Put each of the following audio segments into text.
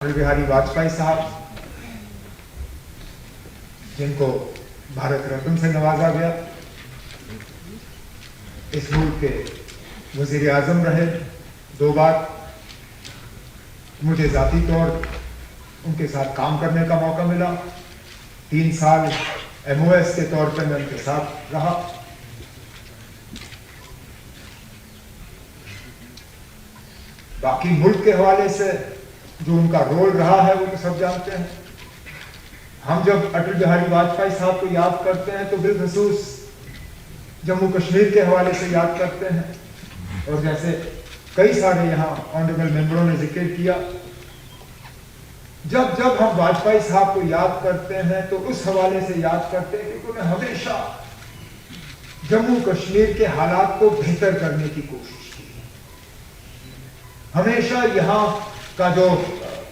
अटल बिहारी वाजपेयी साहब, जिनको भारत रत्न से नवाजा गया, इस मुल्क के वजीर आजम रहे 2 बार। मुझे जाती तौर उनके साथ काम करने का मौका मिला। 3 साल MOS के तौर पर मैं उनके साथ रहा। बाकी मुल्क के हवाले से जो उनका रोल रहा है वो तो सब जानते हैं। हम जब अटल बिहारी वाजपेयी साहब को याद करते हैं तो बिलखसूस जम्मू कश्मीर के हवाले से याद करते हैं, और जैसे कई सारे यहाँ ऑनरेबल मेंबरों ने जिक्र किया, जब जब हम वाजपेयी साहब को याद करते हैं तो उस हवाले से याद करते हैं कि उन्होंने हमेशा जम्मू कश्मीर के हालात को बेहतर करने की कोशिश की। हमेशा यहाँ का जो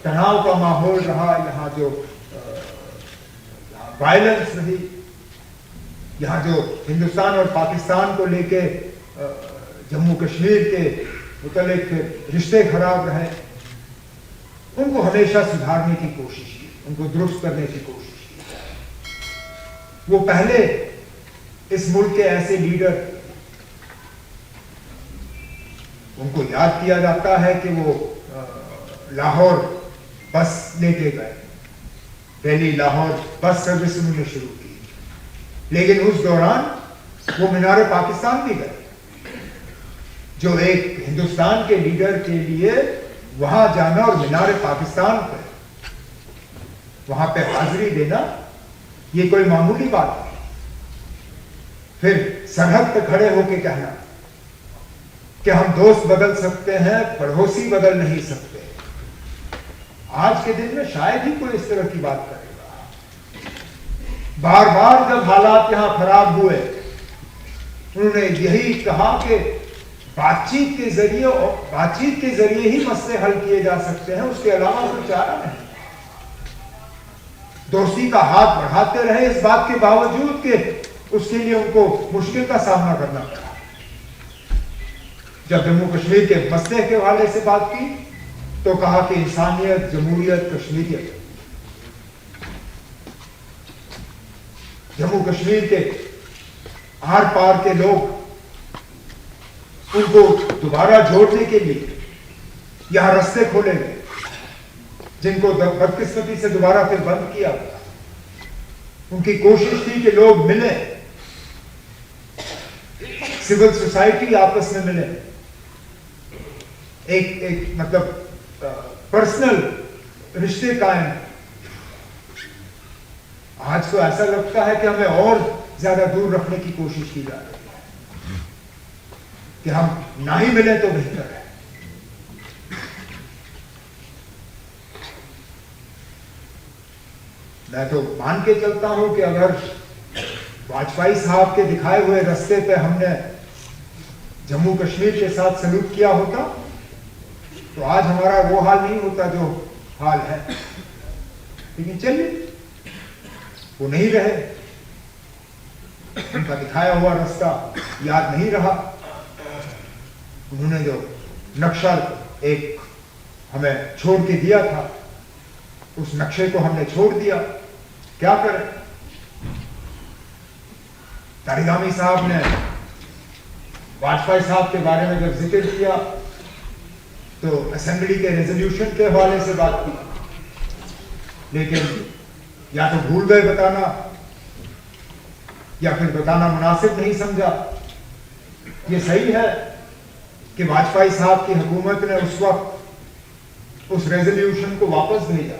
तनाव का माहौल रहा, यहाँ जो वायलेंस रही, यहाँ जो हिंदुस्तान और पाकिस्तान को लेके जम्मू कश्मीर के मुतालिक रिश्ते खराब रहे, उनको हमेशा सुधारने की कोशिश की, उनको दुरुस्त करने की कोशिश की। वो पहले इस मुल्क के ऐसे लीडर, उनको याद किया जाता है कि वो लाहौर बस लेके गए, दिल्ली लाहौर बस सर्विस उन्होंने शुरू की, लेकिन उस दौरान वो मीनार पाकिस्तान भी गए, जो एक हिंदुस्तान के लीडर के लिए वहां जाना और मीनार पाकिस्तान पे वहां पे हाजिरी देना ये कोई मामूली बात नहीं। फिर सरहद पे खड़े होके कहना कि हम दोस्त बदल सकते हैं, पड़ोसी बदल नहीं सकते। आज के दिन में शायद ही कोई इस तरह की बात करेगा। बार बार जब हालात यहां खराब हुए, उन्होंने यही कहा कि बातचीत के जरिए ही मसले हल किए जा सकते हैं, उसके अलावा कोई चारा नहीं। दोस्ती का हाथ बढ़ाते रहे, इस बात के बावजूद कि उसके लिए उनको मुश्किल का सामना करना पड़ा। जब जम्मू कश्मीर के मसले के हवाले से बात की तो कहा कि इंसानियत, जमहूरियत, कश्मीरियत। जम्मू कश्मीर के आर पार के लोग, उनको दोबारा जोड़ने के लिए यहां रास्ते खोले गए, जिनको बदकिस्मती से दोबारा फिर बंद किया गया। उनकी कोशिश थी कि लोग मिले, सिविल सोसाइटी आपस में मिले, एक मतलब पर्सनल रिश्ते कायम। आज तो ऐसा लगता है कि हमें और ज्यादा दूर रखने की कोशिश की जा रही है, कि हम ना ही मिले तो बेहतर है। मैं तो मान के चलता हूं कि अगर वाजपेयी साहब के दिखाए हुए रास्ते पे हमने जम्मू कश्मीर के साथ सलूक किया होता तो आज हमारा वो हाल नहीं होता जो हाल है। लेकिन चलिए, वो नहीं रहे, उनका दिखाया हुआ रास्ता याद नहीं रहा। उन्होंने जो नक्शा एक हमें छोड़ के दिया था, उस नक्शे को हमने छोड़ दिया। क्या करें? तारिगामी साहब ने वाजपेयी साहब के बारे में जब जिक्र किया तो असेंबली के रेजोल्यूशन के हवाले से बात की, लेकिन या तो भूल गए बताना, या फिर बताना मुनासिब नहीं समझा। ये सही है कि वाजपेयी साहब की हुकूमत ने उस वक्त उस रेजोल्यूशन को वापस भेजा,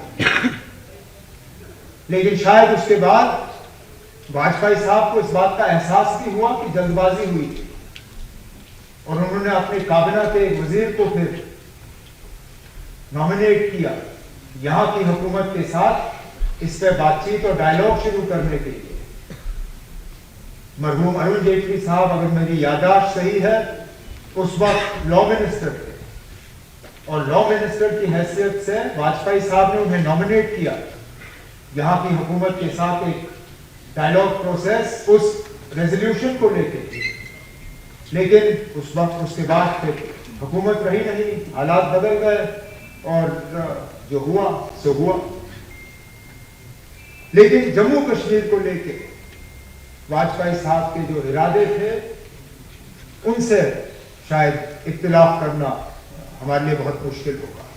लेकिन शायद उसके बाद वाजपेयी साहब को इस बात का एहसास भी हुआ कि जल्दबाजी हुई थी, और उन्होंने अपने काबिना के वजीर को फिर नॉमिनेट किया यहां की हुकूमत के साथ इस पर बातचीत और डायलॉग शुरू करने के लिए। मरहूम अरुण जेटली साहब, अगर मेरी याददाश्त सही है, उस वक्त लॉ मिनिस्टर थे, और लॉ मिनिस्टर की हैसियत से वाजपेयी साहब ने उन्हें नॉमिनेट किया यहां की हुकूमत के साथ एक डायलॉग प्रोसेस उस रेजोल्यूशन को लेकर। लेकिन उस वक्त उसके बाद फिर हुकूमत रही नहीं, हालात बदल गए, और जो हुआ सो हुआ। लेकिन जम्मू कश्मीर को लेके वाजपेयी साहब के जो इरादे थे उनसे शायद इख्तिलाफ करना हमारे लिए बहुत मुश्किल होगा।